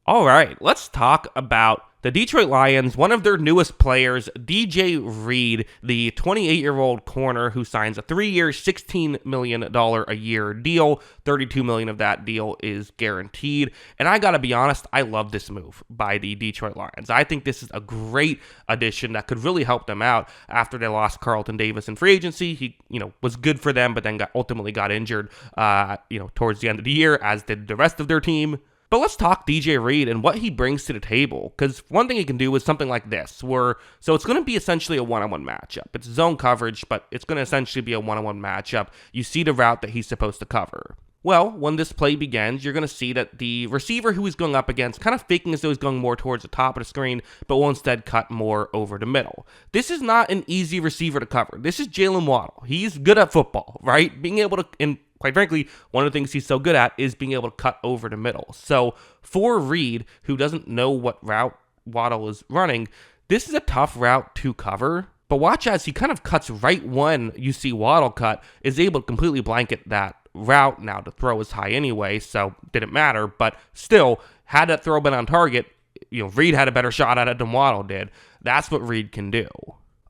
All right, let's talk about the Detroit Lions, one of their newest players, DJ Reed, the 28-year-old corner who signs a 3-year, $16 million a year deal. $32 million of that deal is guaranteed. And I got to be honest, I love this move by the Detroit Lions. I think this is a great addition that could really help them out after they lost Carlton Davis in free agency. He, was good for them, but then ultimately got injured, towards the end of the year, as did the rest of their team. But let's talk DJ Reed and what he brings to the table, because one thing he can do is something like this, so it's going to be essentially a one-on-one matchup. It's zone coverage, but it's going to essentially be a one-on-one matchup. You see the route that he's supposed to cover. Well, when this play begins, you're going to see that the receiver who he's going up against kind of faking as though he's going more towards the top of the screen, but will instead cut more over the middle. This is not an easy receiver to cover. This is Jalen Waddle. He's good at football, right? Being able to, and quite frankly, one of the things he's so good at is being able to cut over the middle. So for Reed, who doesn't know what route Waddle is running, this is a tough route to cover. But watch as he kind of cuts right when you see Waddle cut, is able to completely blanket that route. Now, the throw is high anyway, so didn't matter. But still, had that throw been on target, Reed had a better shot at it than Waddle did. That's what Reed can do.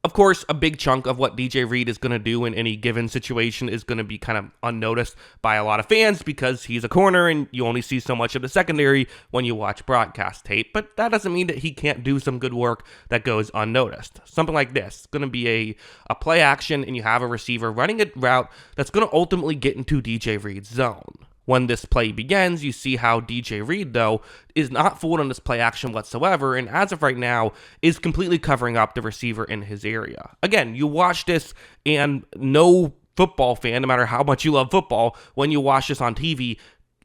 Of course, a big chunk of what DJ Reed is going to do in any given situation is going to be kind of unnoticed by a lot of fans because he's a corner and you only see so much of the secondary when you watch broadcast tape. But that doesn't mean that he can't do some good work that goes unnoticed. Something like this. It's going to be a play action and you have a receiver running a route that's going to ultimately get into DJ Reed's zone. When this play begins, you see how DJ Reed, though, is not fooled on this play action whatsoever, and as of right now, is completely covering up the receiver in his area. Again, you watch this, and no football fan, no matter how much you love football, when you watch this on TV,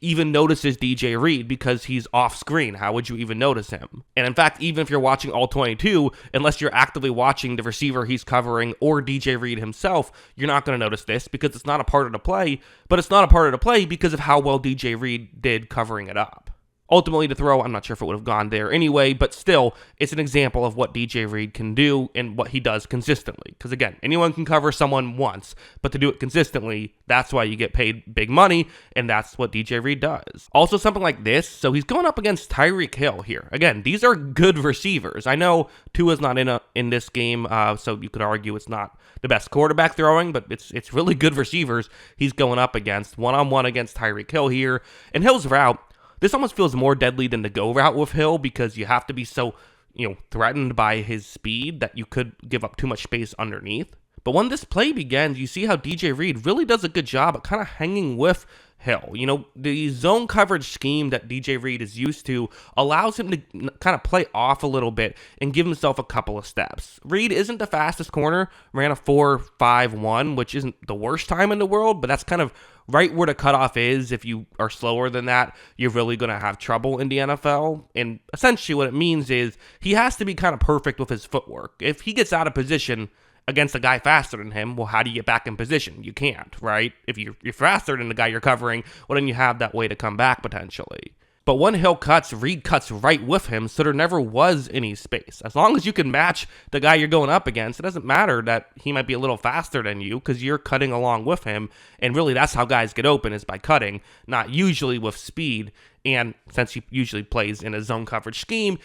even notices DJ Reed because he's off screen. How would you even notice him? And in fact, even if you're watching all 22, unless you're actively watching the receiver he's covering or DJ Reed himself, you're not going to notice this because it's not a part of the play, but it's not a part of the play because of how well DJ Reed did covering it up. Ultimately, the throw, I'm not sure if it would have gone there anyway, but still, it's an example of what DJ Reed can do and what he does consistently. Because again, anyone can cover someone once, but to do it consistently, that's why you get paid big money, and that's what DJ Reed does. Also, something like this, so he's going up against Tyreek Hill here. Again, these are good receivers. I know Tua's not in this game, so you could argue it's not the best quarterback throwing, but it's really good receivers he's going up against, one-on-one against Tyreek Hill here. And Hill's route, this almost feels more deadly than the go route with Hill because you have to be so, threatened by his speed that you could give up too much space underneath. But when this play begins, you see how DJ Reed really does a good job at kind of hanging with Hill. The zone coverage scheme that DJ Reed is used to allows him to kind of play off a little bit and give himself a couple of steps. Reed isn't the fastest corner, ran a 4.51, which isn't the worst time in the world, but that's kind of right where the cutoff is. If you are slower than that, you're really going to have trouble in the NFL. And essentially what it means is he has to be kind of perfect with his footwork. If he gets out of position against a guy faster than him, well, how do you get back in position? You can't, right? If you're faster than the guy you're covering, well, then you have that way to come back potentially. But when Hill cuts, Reed cuts right with him, so there never was any space. As long as you can match the guy you're going up against, it doesn't matter that he might be a little faster than you because you're cutting along with him. And really, that's how guys get open, is by cutting, not usually with speed. And since he usually plays in a zone coverage scheme,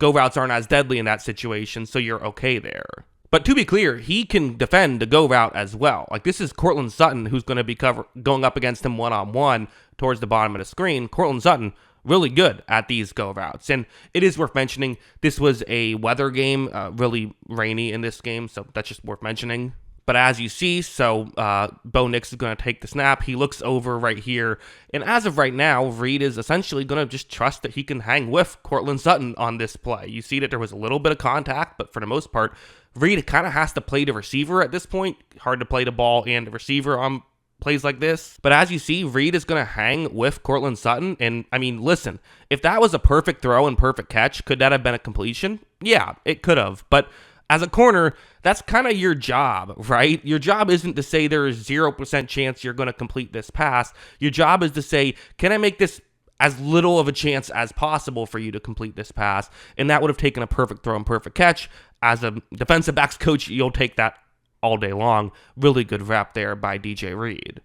go routes aren't as deadly in that situation, so you're okay there. But to be clear, he can defend the go route as well. Like, this is Courtland Sutton who's going to be going up against him one-on-one towards the bottom of the screen. Courtland Sutton, really good at these go routes. And it is worth mentioning, this was a weather game, really rainy in this game, so that's just worth mentioning. But as you see, Bo Nix is going to take the snap. He looks over right here. And as of right now, Reed is essentially going to just trust that he can hang with Courtland Sutton on this play. You see that there was a little bit of contact, but for the most part, Reed kind of has to play the receiver at this point. Hard to play the ball and the receiver on plays like this. But as you see, Reed is going to hang with Courtland Sutton. And I mean, listen, if that was a perfect throw and perfect catch, could that have been a completion? Yeah, it could have. But as a corner, that's kind of your job, right? Your job isn't to say there is 0% chance you're going to complete this pass. Your job is to say, can I make this as little of a chance as possible for you to complete this pass? And that would have taken a perfect throw and perfect catch. As a defensive backs coach, you'll take that all day long. Really good rep there by DJ Reed.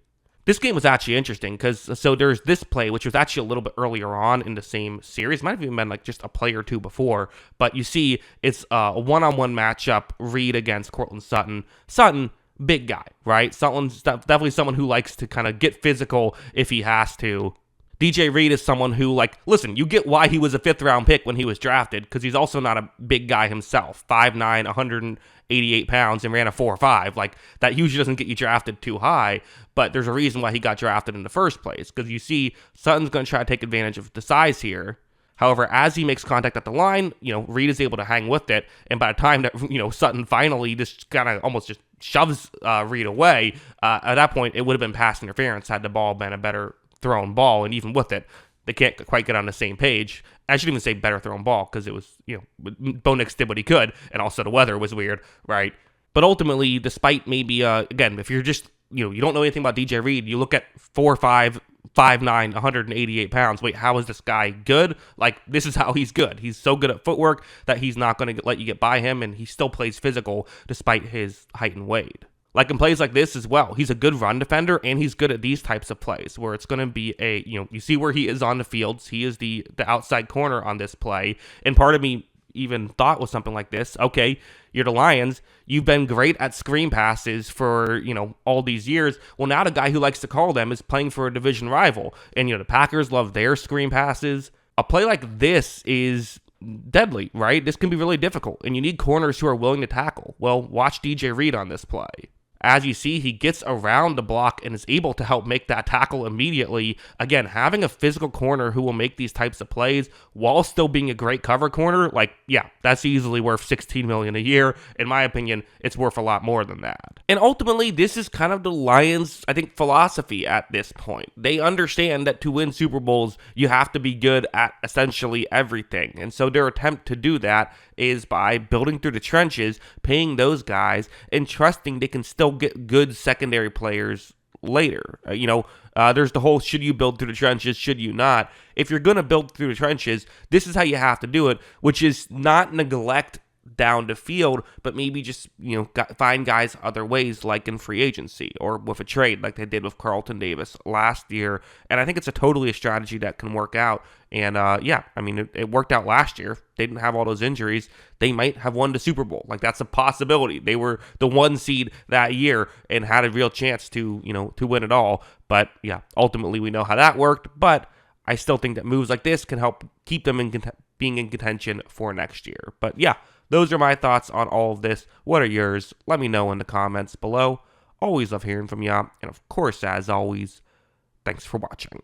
This game was actually interesting because so there's this play, which was actually a little bit earlier on in the same series. Might have even been like just a play or two before. But you see, it's a one-on-one matchup, Reed against Cortland Sutton. Sutton, big guy, right? Sutton's definitely someone who likes to kind of get physical if he has to. DJ Reed is someone who, like, listen, you get why he was a 5th-round pick when he was drafted, because he's also not a big guy himself. 5'9", 188 pounds, and ran a 4.5. Like, that usually doesn't get you drafted too high, but there's a reason why he got drafted in the first place, because you see, Sutton's going to try to take advantage of the size here. However, as he makes contact at the line, Reed is able to hang with it, and by the time that, Sutton finally just kind of almost just shoves Reed away, at that point, it would have been pass interference had the ball been a better thrown ball, and even with it, they can't quite get on the same page. I shouldn't even say better thrown ball, because it was, Bo Nix did what he could, and also the weather was weird, right? But ultimately, despite maybe, again, if you're just, you don't know anything about DJ Reed, you look at 4'5", 5'9", 188 pounds. Wait, how is this guy good? Like, this is how he's good. He's so good at footwork that he's not going to let you get by him, and he still plays physical despite his height and weight. Like in plays like this as well, he's a good run defender, and he's good at these types of plays where it's going to be a, you see where he is on the fields. He is the outside corner on this play. And part of me even thought was something like this. Okay, you're the Lions. You've been great at screen passes for, all these years. Well, now the guy who likes to call them is playing for a division rival. And, the Packers love their screen passes. A play like this is deadly, right? This can be really difficult, and you need corners who are willing to tackle. Well, watch DJ Reed on this play. As you see, he gets around the block and is able to help make that tackle immediately. Again, having a physical corner who will make these types of plays while still being a great cover corner, that's easily worth $16 million a year. In my opinion, it's worth a lot more than that. And ultimately, this is kind of the Lions, I think, philosophy at this point. They understand that to win Super Bowls, you have to be good at essentially everything. And so their attempt to do that is by building through the trenches, paying those guys, and trusting they can still get good secondary players later. There's the whole should you build through the trenches, should you not? If you're going to build through the trenches, this is how you have to do it, which is not neglect down the field, but maybe just, find guys other ways, like in free agency or with a trade like they did with Carlton Davis last year. And I think it's totally a strategy that can work out. And it worked out last year. They didn't have all those injuries. They might have won the Super Bowl. Like, that's a possibility. They were the 1 seed that year and had a real chance to win it all. But yeah, ultimately we know how that worked. But I still think that moves like this can help keep them being in contention for next year. But yeah, those are my thoughts on all of this. What are yours? Let me know in the comments below. Always love hearing from ya. And of course, as always, thanks for watching.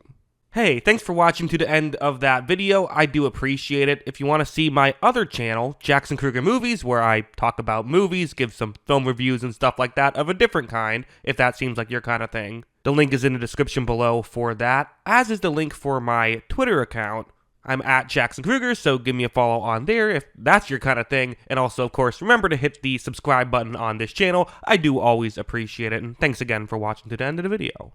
Hey, thanks for watching to the end of that video. I do appreciate it. If you want to see my other channel, Jackson Kruger Movies, where I talk about movies, give some film reviews and stuff like that of a different kind, if that seems like your kind of thing, the link is in the description below for that, as is the link for my Twitter account. I'm at Jackson Kruger, so give me a follow on there if that's your kind of thing. And also, of course, remember to hit the subscribe button on this channel. I do always appreciate it, and thanks again for watching to the end of the video.